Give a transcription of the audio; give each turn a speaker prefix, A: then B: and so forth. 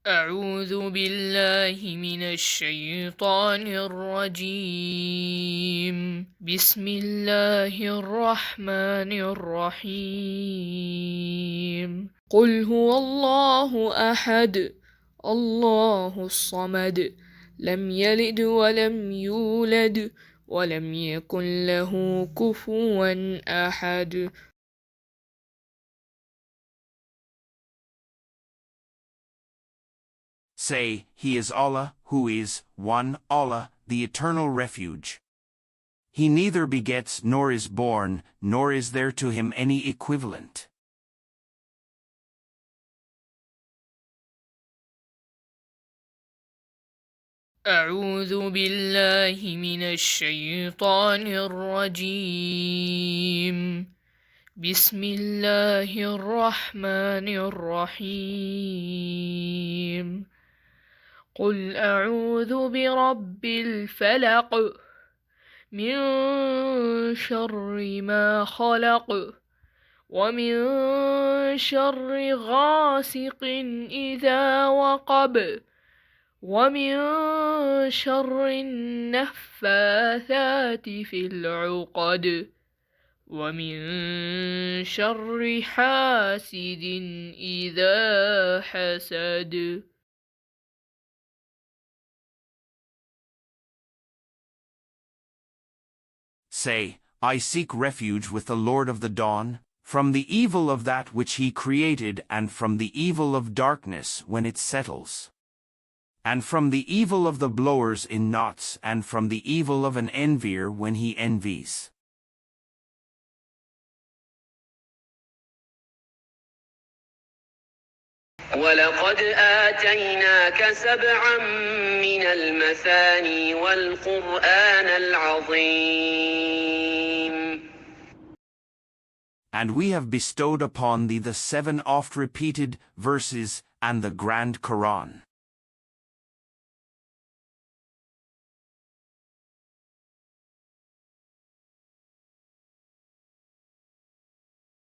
A: أعوذ بالله من الشيطان الرجيم. بسم الله الرحمن الرحيم. قل هو الله أحد الله الصمد لم يلد ولم يولد ولم يكن له كفوا أحد.
B: Say, He is Allah, who is, one, Allah, the eternal refuge. He neither begets nor is born, nor is there to him any equivalent.
A: أعوذ بالله من الشيطان الرجيم. بسم الله الرحمن الرحيم. قل أعوذ برب الفلق من شر ما خلق ومن شر غاسق إذا وقب ومن شر النفاثات في العقد ومن شر حاسد إذا حسد.
B: Say, I seek refuge with the Lord of the Dawn, from the evil of that which He created and from the evil of darkness when it settles, and from the evil of the blowers in knots and from the evil of an envier when he envies.
C: ولقد آتيناك سبعا من المثاني والقرآن العظيم.
B: And we have bestowed upon thee the 7 oft-repeated verses and the Grand Quran.